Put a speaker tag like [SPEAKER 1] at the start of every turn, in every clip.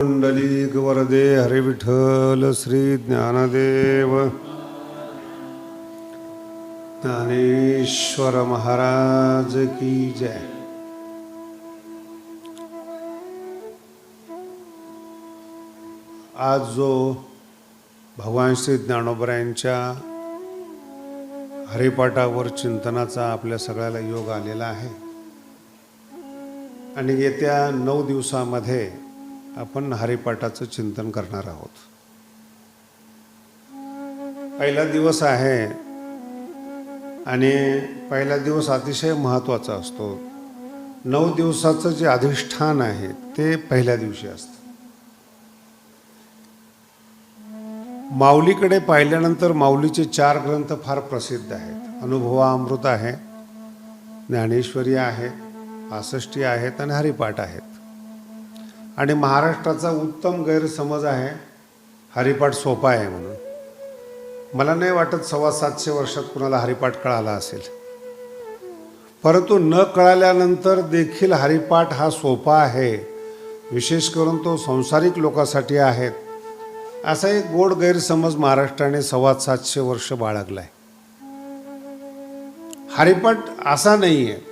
[SPEAKER 1] पुंडलिक वरदे हरे विठ्ठल श्री ज्ञानदेव ज्ञानेश्वर महाराज की जय। आज जो भगवान श्री ज्ञानोबरायांच्या हरिपाठावर चिंतनाचा आपल्या सगळ्याला योग आलेला आहे आणि येत्या 9 दिवसामध्ये आपण हरिपाठाचं चिंतन करणार आहोत। पहिला दिवस आहे आणि पहिला दिवस अतिशय महत्त्वाचा असतो। 9 दिवसाचं जे अधिष्ठान आहे ते पहिल्या दिवशी असतं। माऊलीकडे पाहिल्यानंतर माऊलीचे 4 ग्रंथ फार प्रसिद्ध आहेत। अनुभवामृत आहे, ज्ञानेश्वरी आहे, आषष्टी आहेत आणि हरिपाठ आहेत। आणि महाराष्ट्राचा उत्तम गैरसमज आहे हरिपाठ सोपा आहे म्हणून। मला नाही वाटत 750 वर्षात कुणाला हरिपाठ कळाला असेल, परंतु न कळाल्यानंतर देखील हरिपाठ हा सोपा आहे, विशेष करून तो संसारिक लोकांसाठी आहे, असा एक गोड गैरसमज महाराष्ट्राने 750 वर्ष बाळगलाय। हरिपाठ असा नाही आहे।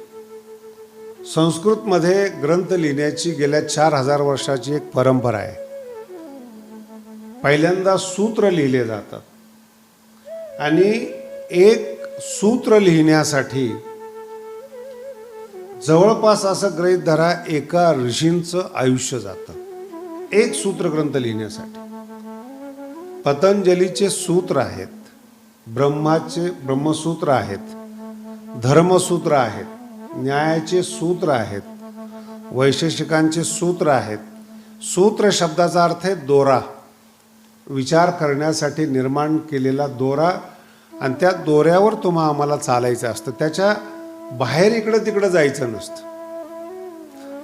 [SPEAKER 1] संस्कृतमध्ये ग्रंथ लिहिण्याची गेल्या 4000 वर्षाची एक परंपरा आहे। पहिल्यांदा सूत्र लिहिले जातात आणि एक सूत्र लिहिण्यासाठी जवळपास असं गृहीत धरा एका ऋषींचं आयुष्य जातं एक सूत्र ग्रंथ लिहिण्यासाठी। पतंजलीचे सूत्र आहेत, ब्रह्मसूत्र आहेत, धर्मसूत्र आहेत, न्यायाचे सूत्र आहेत, वैशेषिकांचे सूत्र आहेत। सूत्र शब्दाचा अर्थ आहे दोरा, विचार करण्यासाठी निर्माण केलेला दोरा, आणि त्या दोऱ्यावर आम्हाला चालायचं असतं, त्याच्या बाहेर इकडं तिकडं जायचं नसतं।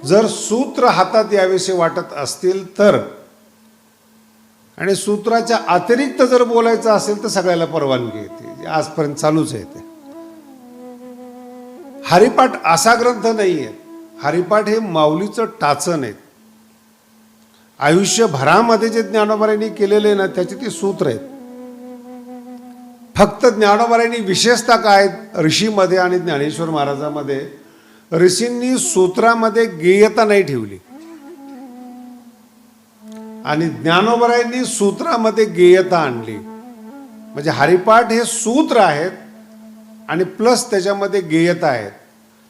[SPEAKER 1] जर सूत्र हातात यावेसे वाटत असतील तर, आणि सूत्राच्या अतिरिक्त जर बोलायचं असेल तर सगळ्याला परवानगी येते, आजपर्यंत चालूच आहे ते। हरिपाठ असा ग्रंथ नाही आहे। हरिपाठ हे माऊलीचं टाचन आहे। आयुष्यभरामध्ये जे ज्ञानोबरायांनी केलेले ना त्याची ती सूत्र आहेत। फक्त ज्ञानोबरायांनी विशेषता काय, ऋषीमध्ये आणि ज्ञानेश्वर महाराजांमध्ये ऋषींनी सूत्रामध्ये गेयता नाही ठेवली आणि ज्ञानोबरायांनी सूत्रामध्ये गेयता आणली। म्हणजे हरिपाठ हे सूत्र आहेत आणि प्लस त्याच्यामध्ये गेयता आहेत।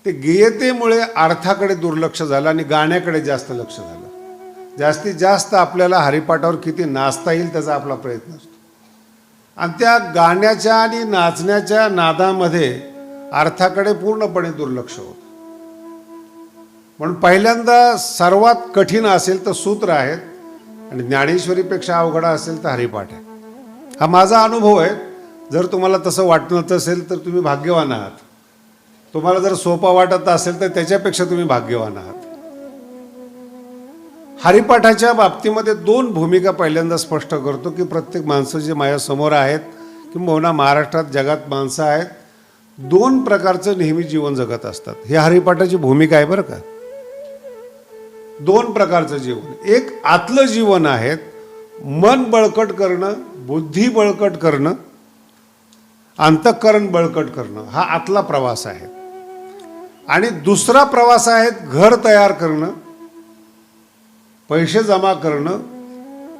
[SPEAKER 1] ते गेयतेमुळे अर्थाकडे दुर्लक्ष झालं आणि गाण्याकडे जास्त लक्ष झालं। जास्तीत जास्त आपल्याला हरिपाठावर किती नाचता येईल त्याचा आपला प्रयत्न असतो, आणि त्या गाण्याच्या आणि नाचण्याच्या नादामध्ये अर्थाकडे पूर्णपणे दुर्लक्ष होतं। म्हणून पहिल्यांदा सर्वात कठीण असेल तर सूत्र आहेत आणि ज्ञानेश्वरीपेक्षा अवघड असेल तर हरिपाठ आहे। हा माझा अनुभव आहे। जर तुम्हाला तसं वाटत असेल तर तुम्ही भाग्यवान आहात, तुम्हाला जर सोपा वाटत असेल तर त्याच्यापेक्षा तुम्ही भाग्यवान आहात। हरिपाठाच्या बाबतीमध्ये 2 भूमिका पहिल्यांदा स्पष्ट करतो की प्रत्येक माणसं जे माझ्यासमोर आहेत किंबहुना महाराष्ट्रात जगात माणसं आहेत, 2 प्रकारचं नेहमी जीवन जगत असतात। ही हरिपाठाची भूमिका आहे बरं का। 2 प्रकारचं जीवन, एक आतलं जीवन आहे, मन बळकट करणं, बुद्धी बळकट करणं, अंतःकरण बळकट करणं, हा आतला प्रवास आहे। आणि दुसरा प्रवास आहे घर तयार करणं, पैसे जमा करणं,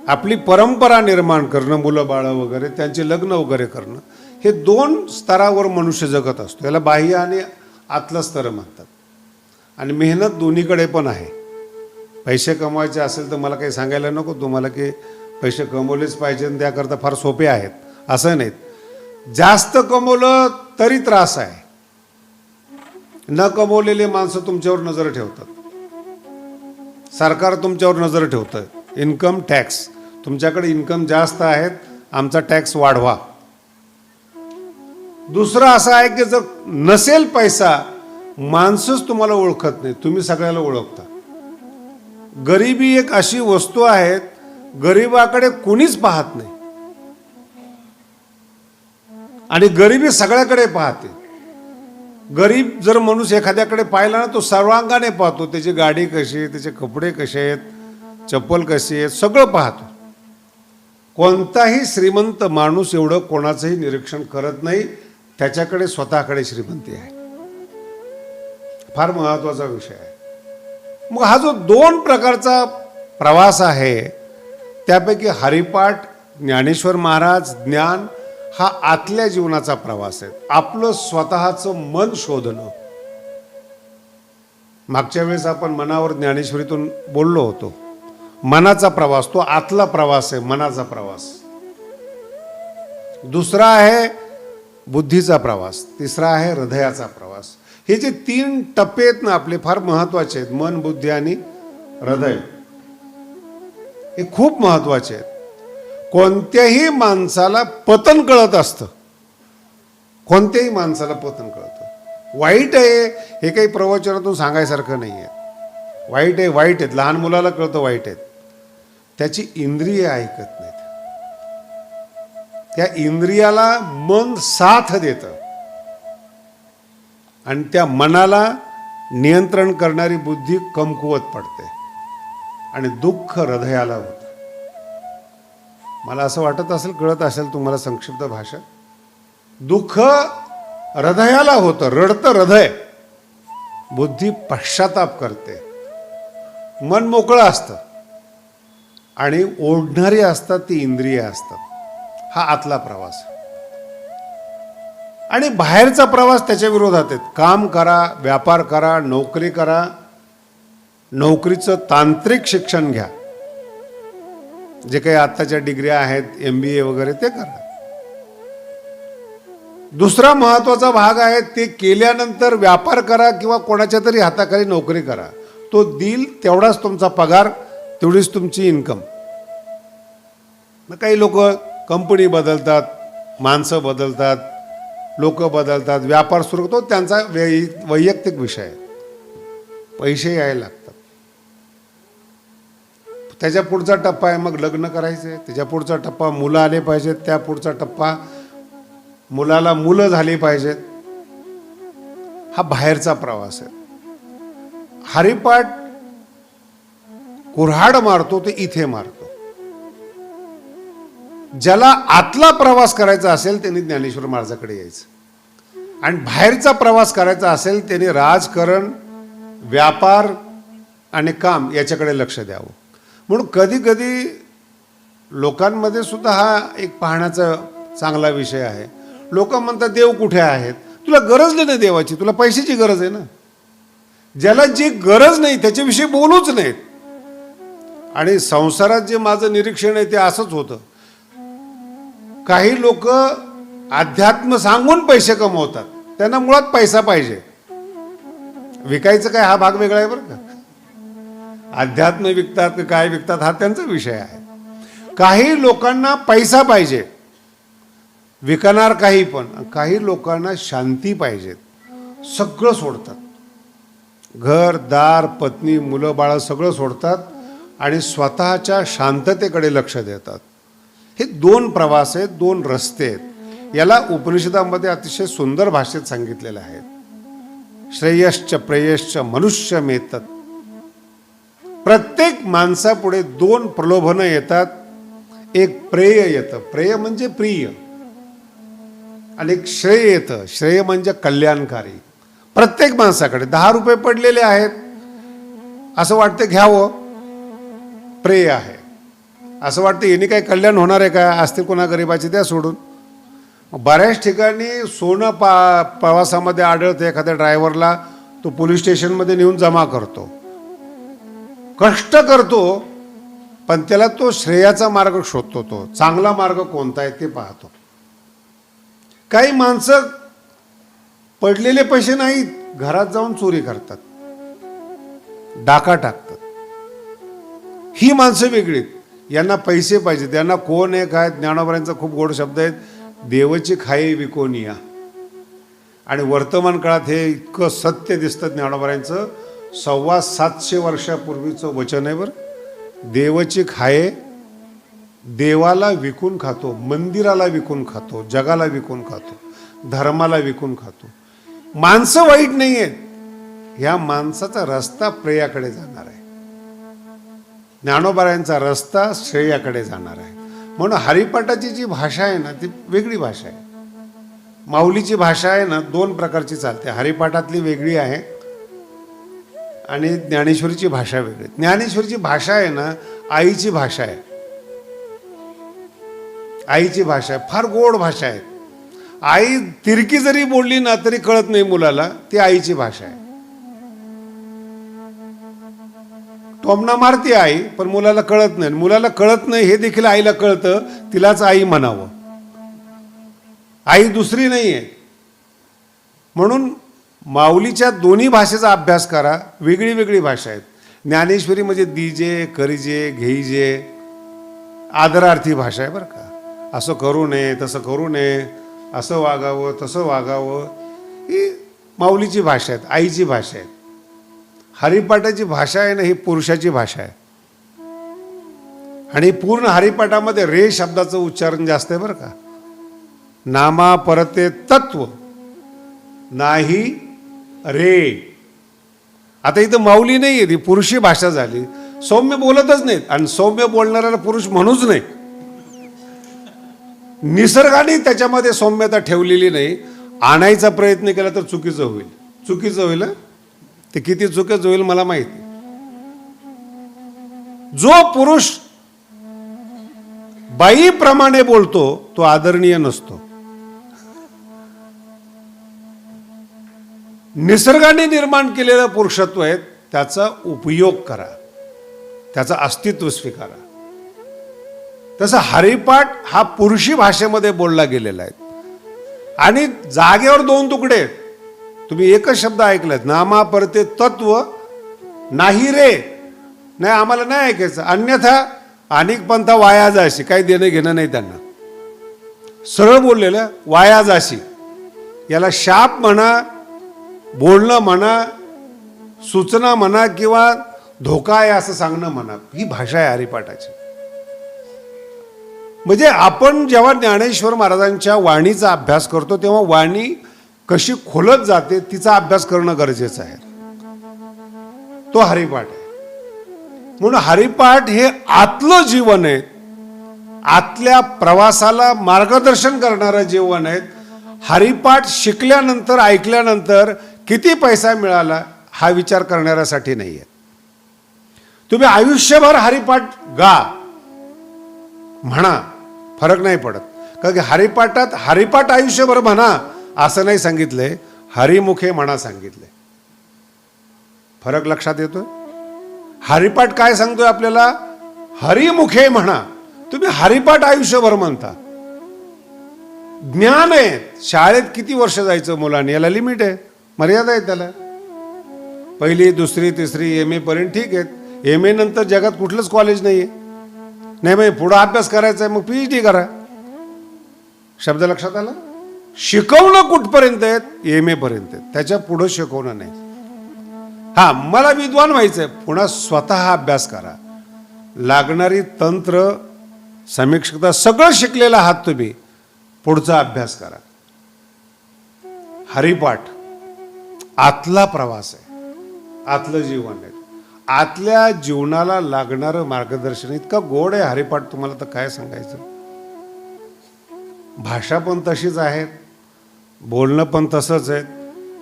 [SPEAKER 1] आपली परंपरा निर्माण करणं, मुलं बाळं वगैरे त्यांचे लग्न वगैरे करणं। हे 2 स्तरावर मनुष्य जगत असतो। याला बाह्य आणि आतलं स्तर म्हणतात। आणि मेहनत दोन्हीकडे पण आहे। पैसे कमवायचे असेल तर मला काही सांगायला नको तुम्हाला की पैसे कमवलेच पाहिजे आणि त्याकरता फार सोपे आहेत असं नाहीत। जास्त कमवलं तरी त्रास आहे। न कमवलेले माणसं तुमच्यावर नजर ठेवतात, सरकार तुमच्यावर नजर ठेवतं। इन्कम टॅक्स, तुमच्याकडे इन्कम जास्त आहेत, आमचा टॅक्स वाढवा। दुसरं असं आहे की जर नसेल पैसा, माणसंच तुम्हाला ओळखत नाही, तुम्ही सगळ्याला ओळखता। गरिबी एक अशी वस्तू आहे, गरिबाकडे कुणीच पाहत नाही आणि गरिबी सगळ्याकडे पाहते। गरीब जर माणूस एखाद्याकडे पाहिला ना तो सर्वांगाने पाहतो, त्याची गाडी कशी आहे, त्याचे कपडे कसे आहेत, चप्पल कशी आहे सगळं पाहतो. कोणताही श्रीमंत माणूस एवढं कोणाचंही निरीक्षण करत नाही, त्याच्याकडे स्वतःकडे श्रीमंती आहे. फार महत्वाचा विषय आहे. मग हा जो 2 प्रकारचा प्रवास आहे, त्यापैकी हरिपाठ, ज्ञानेश्वर महाराज, ज्ञान हा आतल्या जीवनाचा प्रवास आहे. आपलं स्वतःचं मन शोधणं. मागच्या वेळेस आपण मनावर ज्ञानेश्वरीतून बोललो होतो. मनाचा प्रवास, तो आतला प्रवास आहे, मनाचा प्रवास. दुसरा आहे बुद्धीचा प्रवास, तिसरा आहे हृदयाचा प्रवास. हे जे 3 टप्पे आहेत ना आपले, फार महत्वाचे आहेत. मन, बुद्धी आणि हृदय हे खूप महत्वाचे आहेत. कोणत्याही माणसाला पतन कळत असतं, कोणत्याही माणसाला पतन कळतं. वाईट आहे हे काही प्रवचनातून सांगायसारखं नाही आहे. वाईट आहे, वाईट आहेत. लहान मुलाला कळतं वाईट आहेत. त्याची इंद्रिय ऐकत नाहीत. त्या इंद्रियाला मन साथ देतं आणि त्या मनाला नियंत्रण करणारी बुद्धी कमकुवत पडते आणि दुःख हृदयाला होतं. मला असं वाटत असेल, कळत असेल तुम्हाला संक्षिप्त भाषा. दुःख हृदयाला होतं, रडतं हृदय. बुद्धी पश्चाताप करते. मन मोकळं असतं आणि ओढणारी असतात ती इंद्रिय असतात. हा आतला प्रवास. आणि बाहेरचा प्रवास त्याच्या विरोधात आहेत. काम करा, व्यापार करा, नोकरी करा, नोकरीचं तांत्रिक शिक्षण घ्या, जे काही आत्ताच्या डिग्र्या आहेत, MBA वगैरे, ते करा. दुसरा महत्वाचा भाग आहे, ते केल्यानंतर व्यापार करा किंवा कोणाच्या तरी हाताखाली नोकरी करा. तो देईल तेवढाच तुमचा पगार, तेवढीच तुमची इन्कम. मग काही लोक कंपनी बदलतात, माणसं बदलतात, लोक बदलतात, व्यापार सुरू होतो, त्यांचा वैयक्तिक विषय आहे. पैसे यायला लागतात. त्याच्या पुढचा टप्पा आहे मग लग्न करायचं आहे. त्याच्या पुढचा टप्पा मुलं आले पाहिजेत. त्या पुढचा टप्पा मुलाला मुलं झाली पाहिजेत. हा बाहेरचा प्रवास आहे. हरिपाठ कुऱ्हाड मारतो ते इथे मारतो. ज्याला आतला प्रवास करायचा असेल त्यांनी ज्ञानेश्वर महाराजाकडे यायचं आणि बाहेरचा प्रवास करायचा असेल त्यांनी राजकारण, व्यापार आणि काम याच्याकडे लक्ष द्यावं. म्हणून कधी कधी लोकांमध्ये सुद्धा हा एक पाहण्याचा चांगला विषय आहे. लोक म्हणतात देव कुठे आहेत? तुला गरज नाही ना देवाची, तुला पैशाची गरज आहे ना. ज्याला जी गरज नाही त्याच्याविषयी बोलूच नाहीत. आणि संसारात जे माझं निरीक्षण आहे ते असंच होतं. काही लोक अध्यात्म सांगून पैसे कमवतात, त्यांना मुळात पैसा पाहिजे. विकायचं काय हा भाग वेगळा आहे बरं का. अध्यात्म विकतात की काय विकतात हा त्यांचा विषय आहे. काही लोकांना पैसा पाहिजे, विकणार काही पण. काही लोकांना शांती पाहिजे, सगळं सोडतात. घर दार, पत्नी, मुलं बाळ सगळं सोडतात आणि स्वतःच्या शांततेकडे लक्ष देतात. हे 2 प्रवास आहेत, 2 रस्ते आहेत. याला उपनिषदामध्ये अतिशय सुंदर भाषेत सांगितलेलं आहे. श्रेयश्च प्रेयश्च मनुष्यमेतत्. प्रत्येक माणसापुढे 2 प्रलोभनं येतात. एक प्रेय येतं, प्रेय म्हणजे प्रिय, आणि एक श्रेय येतं, श्रेय म्हणजे कल्याणकारी. प्रत्येक माणसाकडे 10 रुपये पडलेले आहेत, असं वाटतं घ्यावं, प्रेय आहे. असं वाटतं यांनी काही कल्याण होणार आहे का, असते कोणा गरिबाची द्या सोडून. बऱ्याच ठिकाणी सोनं प्रवासामध्ये आढळतं. एखाद्या ड्रायव्हरला तो पोलीस स्टेशनमध्ये नेऊन जमा करतो, कष्ट करतो, पण त्याला तो श्रेयाचा मार्ग शोधतो. तो चांगला मार्ग कोणता आहे ते पाहतो. काही माणसं पडलेले पैसे नाहीत, घरात जाऊन चोरी करतात, डाका टाकतात. ही माणसं वेगळी. यांना पैसे पाहिजेत. यांना कोण आहे काय. ज्ञानोबांचा खूप गोड शब्द आहेत, देवची खाई विकोनिया. आणि वर्तमान काळात हे इतकं सत्य दिसतं ज्ञानोबांचं. 725 वर्षापूर्वीचं वचन आहे बरं. देवची खाये, देवाला विकून खातो, मंदिराला विकून खातो, जगाला विकून खातो, धर्माला विकून खातो. माणसं वाईट नाही आहेत. ह्या माणसाचा रस्ता प्रेयाकडे जाणार आहे. ज्ञानोबारायांचा रस्ता श्रेयाकडे जाणार आहे. म्हणून हरिपाठाची जी भाषा आहे ना ती वेगळी भाषा आहे. माऊलीची भाषा आहे ना दोन प्रकारची चालते. हरिपाठातली वेगळी आहे आणि ज्ञानेश्वरीची भाषा वेगळी. ज्ञानेश्वरीची भाषा आहे ना आईची भाषा आहे. आईची भाषा आहे, फार गोड भाषा आहे. आई तिरकी जरी बोलली ना तरी कळत नाही मुलाला, ती आईची भाषा आहे. टोमणा मारते आई पण मुलाला कळत नाही. मुलाला कळत नाही हे देखील आईला कळतं, तिलाच आई म्हणावं. आई दुसरी नाही आहे. म्हणून माऊलीच्या दोन्ही भाषेचा अभ्यास करा. वेगळी वेगळी भाषा आहेत. ज्ञानेश्वरी म्हणजे दीजे करीजे घेईजे आदरार्थी भाषा आहे बरं का. असं करू नये तसं करू नये, असं वागावं तसं वागावं, ही माऊलीची भाषा आहेत, आईची भाषा आहे. हरिपाठाची भाषा आहे ना ही पुरुषाची भाषा आहे. आणि पूर्ण हरिपाठामध्ये रे शब्दाचं उच्चारण जास्त आहे बरं का. नामा परते तत्व नाही रे. आता इथं माऊली नाही आहे, ती पुरुषी भाषा झाली. सौम्य बोलतच नाहीत आणि सौम्य बोलणाऱ्याला पुरुष म्हणूच नाही. निसर्गाने त्याच्यामध्ये सौम्यता ठेवलेली नाही. आणायचा प्रयत्न केला तर चुकीचं होईल. चुकीचं होईल, ते किती चुकीचं होईल मला माहिती. जो पुरुष बाईप्रमाणे बोलतो तो आदरणीय नसतो. निसर्गाने निर्माण केलेलं पुरुषत्व आहे, त्याचा उपयोग करा, त्याचं अस्तित्व स्वीकारा. तसं हरिपाठ हा पुरुषी भाषेमध्ये बोलला गेलेला आहे. आणि जागेवर दोन तुकडे. तुम्ही एकच शब्द ऐकलात, नामा परते तत्व नाही रे. नाही आम्हाला नाही ऐकायचं, अन्यथा अनेक पंथा वाया जाशी. काही देणं घेणं नाही त्यांना. सरळ बोललेलं वाया जाशी. याला शाप म्हणा, बोलणं म्हणा, सूचना म्हणा किंवा धोका आहे असं सांगणं म्हणा, ही भाषा आहे हरिपाठाची. म्हणजे आपण जेव्हा ज्ञानेश्वर महाराजांच्या वाणीचा अभ्यास करतो तेव्हा वाणी कशी खोलत जाते तिचा अभ्यास करणं गरजेचं आहे. तो हरिपाठ आहे. म्हणून हरिपाठ हे आतलं जीवन आहे, आतल्या प्रवासाला मार्गदर्शन करणारं जीवन आहे. हरिपाठ शिकल्यानंतर ऐकल्यानंतर किती पैसा मिळाला हा विचार करणाऱ्यासाठी नाही आहे. तुम्ही आयुष्यभर हरिपाठ गा म्हणा, फरक नाही पडत. कारण की हरिपाठात हरिपाठ आयुष्यभर म्हणा असं नाही सांगितलंय, हरिमुखे म्हणा सांगितलंय. फरक लक्षात येतोय. हरिपाठ काय सांगतोय आपल्याला, हरिमुखे म्हणा. तुम्ही हरिपाठ आयुष्यभर म्हणता. ज्ञान आहे. शाळेत किती वर्ष जायचं मुलांनी, याला लिमिट आहे, मर्यादा आहे त्याला. पहिली दुसरी तिसरी एम ए पर्यंत ठीक आहेत. एम ए नंतर जगात कुठलंच कॉलेज नाही आहे. नाही बाई पुढं अभ्यास करायचा आहे मग PhD करा. शब्द लक्षात आला. शिकवणं कुठपर्यंत आहेत, एम ए पर्यंत आहेत, त्याच्या पुढं शिकवणं नाही. हा मला विद्वान व्हायचंय, पुन्हा स्वतः अभ्यास करा. लागणारी तंत्र समीक्षकता सगळं शिकलेला आहात तुम्ही, पुढचा अभ्यास करा. हरिपाठ आतला प्रवास आहे, आतलं जीवन आहे. आतल्या जीवनाला लागणारं मार्गदर्शन इतकं गोड आहे हरिपाठ, तुम्हाला तर काय सांगायचं. भाषा पण तशीच आहे, बोलणं पण तसंच आहे.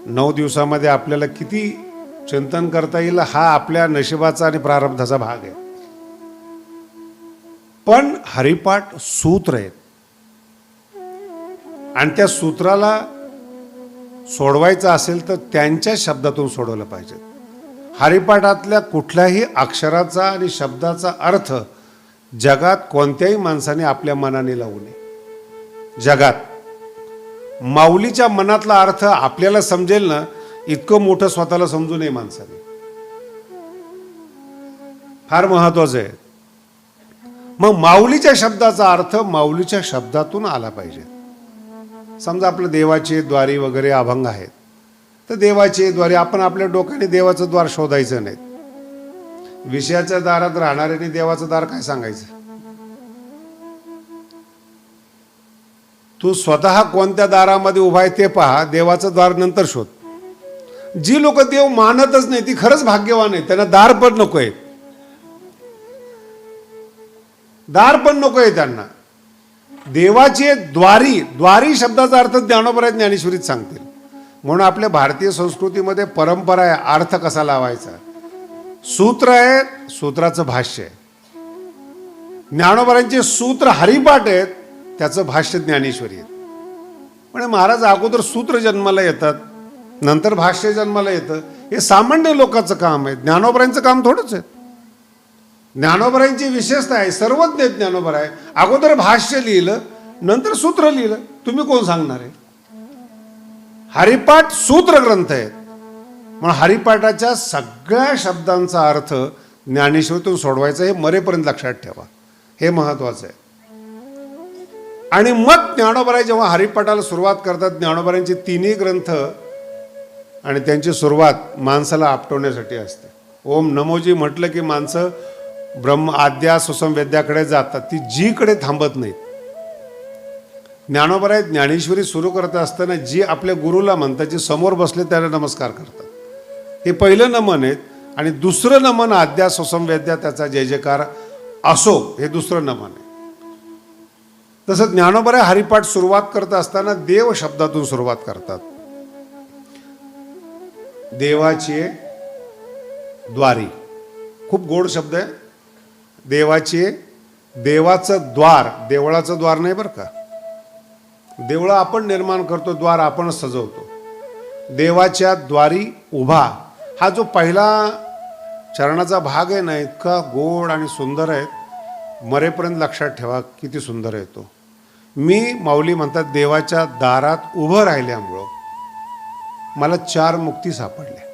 [SPEAKER 1] 9 दिवसामध्ये आपल्याला किती चिंतन करता येईल हा आपल्या नशिबाचा आणि प्रारब्धाचा भाग आहे. पण हरिपाठ सूत्र आहेत आणि त्या सूत्राला सोडवायचं असेल तर त्यांच्या शब्दातून सोडवलं पाहिजे. हरिपाठातल्या कुठल्याही अक्षराचा आणि शब्दाचा अर्थ जगात कोणत्याही माणसाने आपल्या मनाने लावू नये. जगात माऊलीच्या मनातला अर्थ आपल्याला समजेल ना, इतकं मोठं स्वतःला समजू नये माणसाने. फार महत्वाचं आहे. मग माऊलीच्या शब्दाचा अर्थ माऊलीच्या शब्दातून आला पाहिजे. समजा आपलं देवाचे द्वारी वगैरे अभंग आहेत, तर देवाचे द्वारे आपण आपल्या डोक्याने देवाचं द्वार शोधायचं नाही. विषयाच्या दारात राहणाऱ्याने देवाचं दार काय सांगायचं. तू स्वतः कोणत्या दारामध्ये उभा आहे ते पहा, देवाचं द्वार नंतर शोध. जी लोक देव मानतच नाही ती खरंच भाग्यवान आहे, त्यांना दार पण नको आहे. दार पण नको आहे त्यांना. देवाचे द्वारी, द्वारी शब्दाचा अर्थ ज्ञानोबराय ज्ञानेश्वरीत सांगतील. म्हणून आपल्या भारतीय संस्कृतीमध्ये परंपरा आहे अर्थ कसा लावायचा. सूत्र आहे, सूत्राचं भाष्य आहे. ज्ञानोबरांचे सूत्र हरिपाठ आहेत, त्याचं भाष्य ज्ञानेश्वरी आहे. म्हणजे महाराज अगोदर सूत्र जन्माला येतात, नंतर भाष्य जन्माला येतं. हे सामान्य लोकांचं काम आहे, ज्ञानोबरांचं काम थोडंच आहे. ज्ञानोबरांची विशेषता आहे, सर्वज्ञ ज्ञानोबा आहे. अगोदर भाष्य लिहिलं, नंतर सूत्र लिहिलं. तुम्ही कोण सांगणार आहे? हरिपाठ सूत्र ग्रंथ आहेत. म्हणून हरिपाठाच्या सगळ्या शब्दांचा अर्थ ज्ञानेश्वरीतून सोडवायचा, हे मरेपर्यंत लक्षात ठेवा. हे महत्वाचं आहे. आणि मग ज्ञानोबराय जेव्हा हरिपाठाला सुरुवात करतात, ज्ञानोबरांचे तिन्ही ग्रंथ आणि त्यांची सुरुवात माणसाला आपटवण्यासाठी असते. ओम नमोजी म्हटलं की माणसं ब्रह्म आद्या सुसंवेद्याकडे जातात, ती जीकडे थांबत नाहीत. ज्ञानोबराय ज्ञानेश्वरी सुरू करत असताना जी आपल्या गुरुला म्हणतात, जे समोर बसले त्याला नमस्कार करतात. हे पहिलं नमन आहे. आणि दुसरं नमन आद्या सुसंवेद्या त्याचा जय जयकार असो, हे दुसरं नमन आहे. तसं ज्ञानोबराय हरिपाठ सुरुवात करत असताना देव शब्दातून सुरुवात करतात. देवाची द्वारी, खूप गोड शब्द आहे. देवाची, देवाचं द्वार, देवळाचं द्वार नाही बरं का. देवळं आपण निर्माण करतो, द्वार आपणच सजवतो. देवाच्या द्वारी उभा, हा जो पहिला चरणाचा भाग आहे ना, इतका गोड आणि सुंदर आहे. मरेपर्यंत लक्षात ठेवा किती सुंदर आहे तो. मी माऊली म्हणतात, देवाच्या दारात उभं राहिल्यामुळं मला 4 मुक्ती सापडल्या.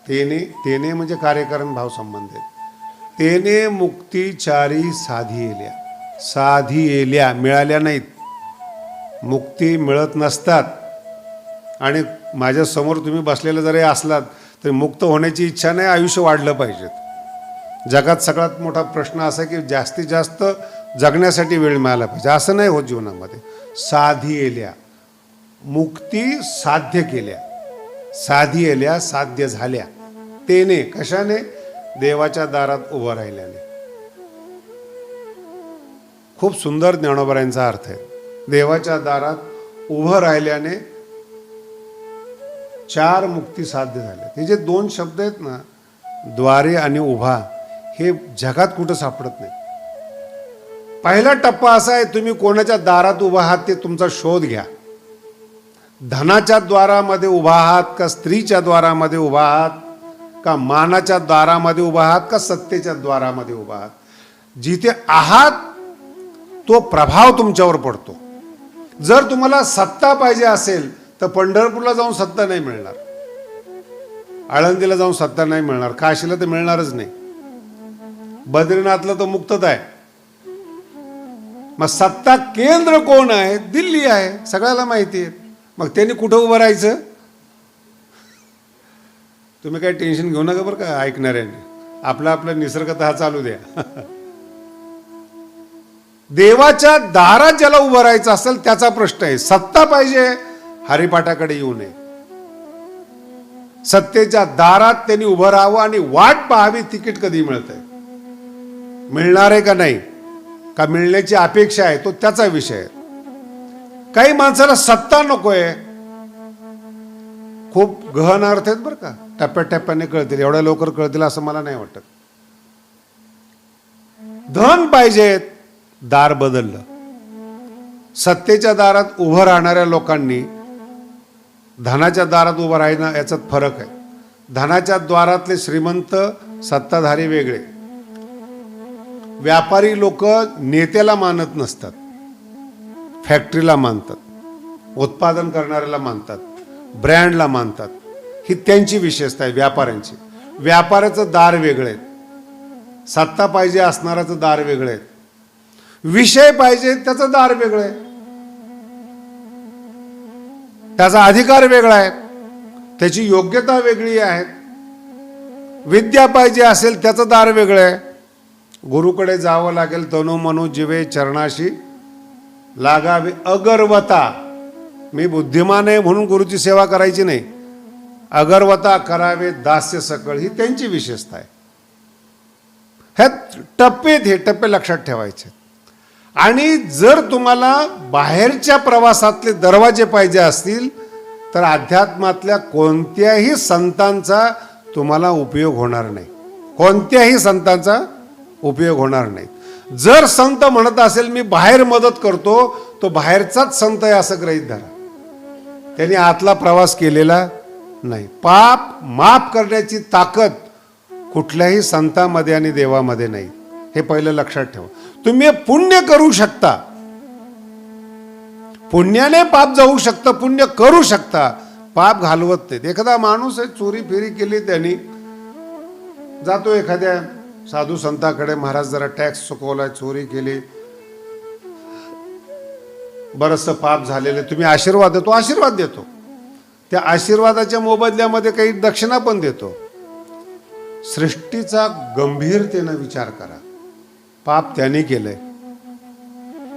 [SPEAKER 1] तेने, तेने म्हणजे कार्यकरण भाव संबंधित. तेने मुक्ती 4 साधी येल्या. साधी येल्या, मिळाल्या नाहीत. मुक्ती मिळत नसतात. आणि माझ्यासमोर तुम्ही बसलेलं जरी असलात तरी मुक्त होण्याची इच्छा नाही, आयुष्य वाढलं पाहिजेत. जगात सगळ्यात मोठा प्रश्न असा आहे की जास्तीत जास्त जगण्यासाठी वेळ मिळाला पाहिजे. असं नाही होत जीवनामध्ये. साधी येल्या, मुक्ती साध्य केल्या, साधी येल्या साध्य झाल्या. तेने, कशाने? देवाच्या दारात उभं राहिल्याने. खूप सुंदर ज्ञानोबरायांचा अर्थ आहे. देवाच्या दारात उभं राहिल्याने 4 मुक्ती साध्य झाल्या. हे जे 2 शब्द आहेत ना, द्वारे आणि उभा, हे जगात कुठं सापडत नाही. पहिला टप्पा असा आहे, तुम्ही कोणाच्या दारात उभा आहात ते तुमचा शोध घ्या. धनाच्या द्वारामध्ये उभा आहात का स्त्रीच्या द्वारामध्ये उभा आहात, का मानाच्या द्वारामध्ये उभा आहात, का सत्तेच्या द्वारामध्ये उभा आहात. जिथे आहात तो प्रभाव तुमच्यावर पडतो. जर तुम्हाला सत्ता पाहिजे असेल तर पंढरपूरला जाऊन सत्ता नाही मिळणार, आळंदीला जाऊन सत्ता नाही मिळणार, काशीला तर मिळणारच नाही, बद्रीनाथला तर मुक्तता आहे. मग सत्ता केंद्र कोण आहे? दिल्ली आहे, सगळ्याला माहिती आहे. मग त्यांनी कुठं उभं राहायचं? तुम्ही काही टेन्शन घेऊ नका बरं का ऐकणाऱ्यांनी, आपला आपला निसर्गतः चालू द्या. देवाच्या दारात ज्याला उभं राहायचं असेल त्याचा प्रश्न आहे. सत्ता पाहिजे, हरिपाठाकडे येऊ नये. सत्तेच्या दारात त्यांनी उभं राहावं आणि वाट पाहावी तिकीट कधी मिळतंय, मिळणार आहे का नाही, का मिळण्याची अपेक्षा आहे, तो त्याचा विषय आहे. काही माणसाला सत्ता नकोय. खूप गहन अर्थ आहेत बरं का, टप्प्याटप्प्याने कळतील. एवढ्या लवकर कळतील असं मला नाही वाटत. धन पाहिजेत, दार बदललं. सत्तेच्या दारात उभं राहणाऱ्या लोकांनी धनाच्या दारात उभं राहणं याच्यात फरक आहे. धनाच्या द्वारातले श्रीमंत सत्ताधारी वेगळे. व्यापारी लोक नेत्याला मानत नसतात, फॅक्टरीला मानतात, उत्पादन करणाऱ्याला मानतात, ब्रँडला मानतात. ही त्यांची विशेषता आहे व्यापाऱ्यांची. व्यापाराचं दार वेगळं आहे, सत्ता पाहिजे असणाराचं दार वेगळं आहे, विषय पाहिजे त्याचं दार वेगळं आहे, त्याचा अधिकार वेगळा आहे, त्याची योग्यता वेगळी आहे. विद्या पाहिजे असेल त्याचं दार वेगळं आहे. गुरुकडे जावं लागेल, तनु मनु जिवे चरणाशी लागावे अगरवता. मी बुद्धिमान आहे म्हणून गुरुची सेवा करायची नाही, अगरवता करावे दास्य सकळ, ही त्यांची विशेषता आहे. ह्यात टप्पे, हे टप्पे लक्षात ठेवायचे. आणि जर तुम्हाला बाहेरच्या प्रवासातले दरवाजे पाहिजे असतील तर अध्यात्मातल्या कोणत्याही संतांचा तुम्हाला उपयोग होणार नाही. कोणत्याही संतांचा उपयोग होणार नाही. जर संत म्हणत असेल मी बाहेर मदत करतो, तो बाहेरचाच संत आहे असं गृहीत धरा. त्यांनी आतला प्रवास केलेला नाही. पाप माफ करण्याची ताकद कुठल्याही संतांमध्ये आणि देवामध्ये नाही. हे पहिलं लक्षात ठेवा. तुम्ही पुण्य करू शकता, पुण्याने पाप जाऊ शकतं, पुण्य करू शकता, पाप घालवत नाहीत. एखादा माणूस आहे, चोरी फेरी केली, त्यांनी जातो एखाद्या साधू संताकडे, महाराज जरा टॅक्स चुकवलाय, चोरी केली, बरंचसं पाप झालेलं, तुम्ही आशीर्वाद देतो, आशीर्वाद देतो. त्या आशीर्वादाच्या मोबदल्यामध्ये काही दक्षिणा पण देतो. सृष्टीचा गंभीरतेनं विचार करा. पाप त्यांनी केलंय,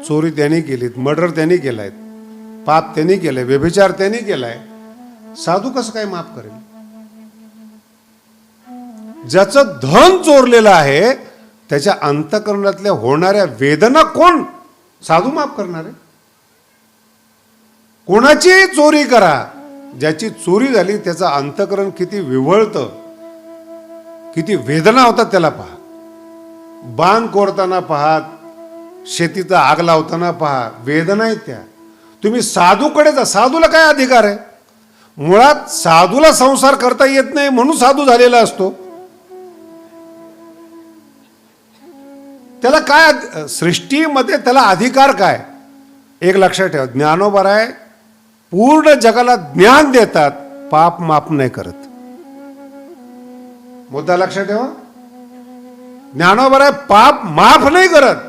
[SPEAKER 1] चोरी त्यांनी केली, मर्डर त्यांनी केलाय, पाप त्यांनी केलंय, व्यभिचार त्यांनी केलाय. साधू कसं काय माफ करेल? ज्याचं धन चोरलेलं आहे त्याच्या अंतःकरणातल्या होणाऱ्या वेदना कोण साधू माफ करणार आहे? कोणाची चोरी करा, ज्याची चोरी झाली त्याचं अंतःकरण किती विव्हळतं, किती वेदना होतात त्याला पहा. बाण कोरताना पहा, शेतीचा आग लावताना पहा, वेदना आहेत त्या. तुम्ही साधूकडे जा. साधूला काय अधिकार आहे? मुळात साधूला संसार करता येत नाही म्हणून साधू झालेला असतो. त्याला काय सृष्टीमध्ये त्याला अधिकार काय? एक लक्षात ठेवा, ज्ञानोबराय पूर्ण जगाला ज्ञान देतात, पाप माफ नाही करत. मुद्दा लक्षात ठेवा. ज्ञानोबराय पाप माफ नाही करत,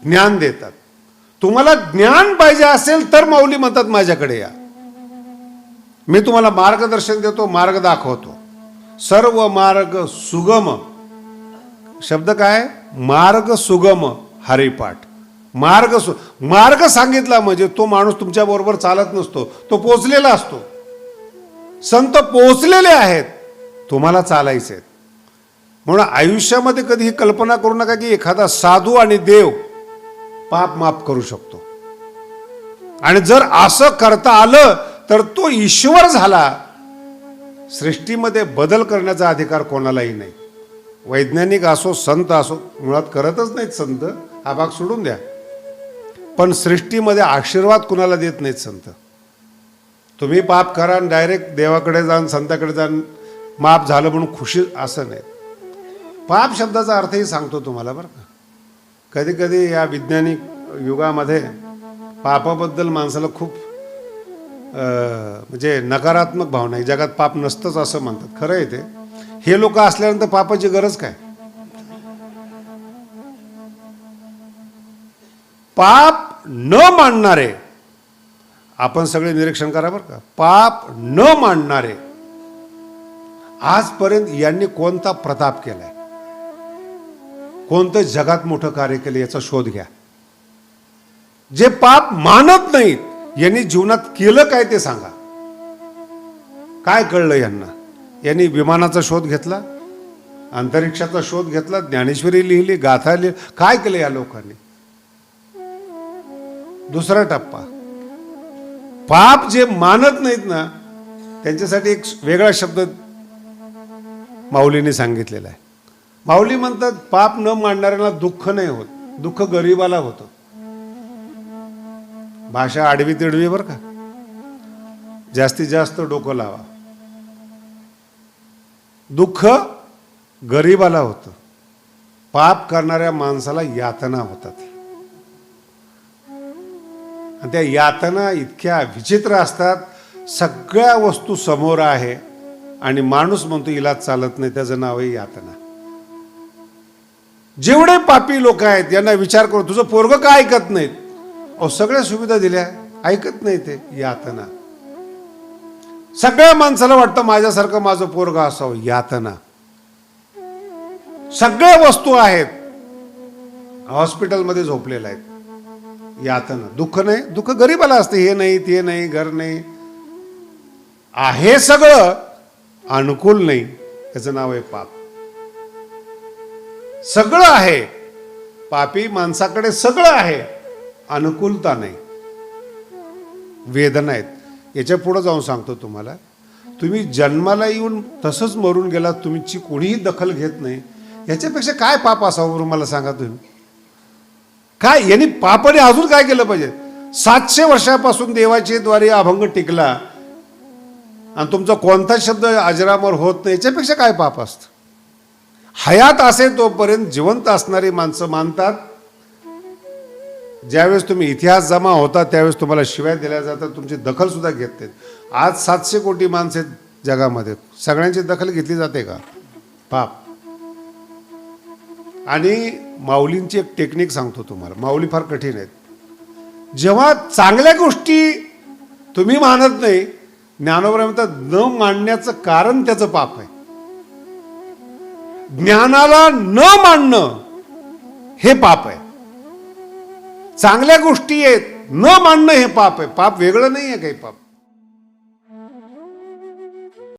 [SPEAKER 1] ज्ञान देतात. तुम्हाला ज्ञान पाहिजे असेल तर माऊली म्हणतात माझ्याकडे या, मी तुम्हाला मार्गदर्शन देतो, मार्ग दाखवतो. सर्व मार्ग सुगम. शब्द काय? मार्ग सुगम हरिपाठ. मार्ग सांगितला म्हणजे तो माणूस तुमच्या बरोबर चालत नसतो, तो पोचलेला असतो. संत पोचलेले आहेत, तुम्हाला चालायचे. म्हणून आयुष्यामध्ये कधी ही कल्पना करू नका की एखादा साधू आणि देव पाप माफ करू शकतो. आणि जर असं करता आलं तर तो ईश्वर झाला. सृष्टीमध्ये बदल करण्याचा अधिकार कोणालाही नाही. वैज्ञानिक असो, संत असो, मुळात करतच नाहीत संत, हा भाग सोडून द्या. पण सृष्टीमध्ये आशीर्वाद कुणाला देत नाहीत संत. तुम्ही पाप करा आणि डायरेक्ट देवाकडे जाऊन संताकडे जाऊन माफ झालं म्हणून खुशी, असं नाही. पाप शब्दाचा अर्थही सांगतो तुम्हाला बरं का. कधी कधी या वैज्ञानिक युगामध्ये पापाबद्दल माणसाला खूप म्हणजे नकारात्मक भावना आहे. जगात पाप नसतंच असं म्हणतात. खरं आहे ते. हे लोक असल्यानंतर पापाची गरज काय? पाप न मानणारे, आपण सगळे निरीक्षण करा बरं का, पाप न मानणारे आजपर्यंत यांनी कोणता प्रताप केलाय, कोणतं जगात मोठं कार्य केलं याचा शोध घ्या. जे पाप मानत नाहीत यांनी जीवनात केलं काय ते सांगा. काय कळलं यांना? यांनी विमानाचा शोध घेतला, अंतरिक्षाचा शोध घेतला, ज्ञानेश्वरी लिहिली, गाथा लिहिली, काय केलं या लोकांनी? दुसरा टप्पा, पाप जे मानत नाहीत ना त्यांच्यासाठी एक वेगळा शब्द माऊलीने सांगितलेला आहे. माऊली म्हणतात पाप न मानणाऱ्याला दुःख नाही होत, दुःख गरीबाला होतं. भाषा आडवी तिडवी बरं का, जास्तीत जास्त डोकं लावा. दुःख गरीबाला होतं, पाप करणाऱ्या माणसाला यातना होतात. आणि त्या यातना इतक्या विचित्र असतात. सगळ्या वस्तू समोर आहे आणि माणूस म्हणतो इलाज चालत नाही, त्याचं नाव आहे यातना. जेवढे पापी लोक आहेत यांना विचार करू, तुझं पोरगं का ऐकत नाहीत? अहो सगळ्या सुविधा दिल्या, ऐकत नाही ते, यातना. सगळ्या माणसाला वाटतं माझ्यासारखं माझं पोरगं असावं, यातना. सगळ्या वस्तू आहेत, हॉस्पिटलमध्ये झोपलेल्या आहेत, यातना. दुःख नाही, दुःख गरीबाला असते. हे नाही, ते नाही, घर नाही, आहे सगळं, अनुकूल नाही, त्याचं नाव आहे पाप. सगळं आहे, पापी माणसाकडे सगळं आहे, अनुकूलता नाही, वेदना आहेत. याच्या पुढे जाऊन सांगतो तुम्हाला, तुम्ही जन्माला येऊन तसंच मरून गेला, तुमची कोणीही दखल घेत नाही, याच्यापेक्षा काय पाप असावं बरं मला सांगा तुम्ही. काय यांनी पापाने अजून काय केलं पाहिजे? 700 वर्षापासून देवाच्या द्वारे अभंग टिकला आणि तुमचा कोणता शब्द अजरामर होत नाही, याच्यापेक्षा काय पाप असतं? हयात असे तोपर्यंत जिवंत असणारी माणसं मानतात. ज्यावेळेस तुम्ही इतिहास जमा होता त्यावेळेस तुम्हाला शिव्या दिल्या जातात, तुमची दखल सुद्धा घेत नाहीत. आज 700 कोटी माणसं आहेत जगामध्ये, सगळ्यांची दखल घेतली जाते का? पाप. आणि माऊलींची एक टेक्निक सांगतो तुम्हाला, माऊली फार कठीण आहेत. जेव्हा चांगल्या गोष्टी तुम्ही मानत नाही, ज्ञानोबा म्हणतात न मानण्याचं कारण त्याचं पाप आहे. ज्ञानाला न मानणं हे पाप आहे. चांगल्या गोष्टी आहेत न मानणं हे पाप आहे. पाप वेगळं नाही आहे काही पाप.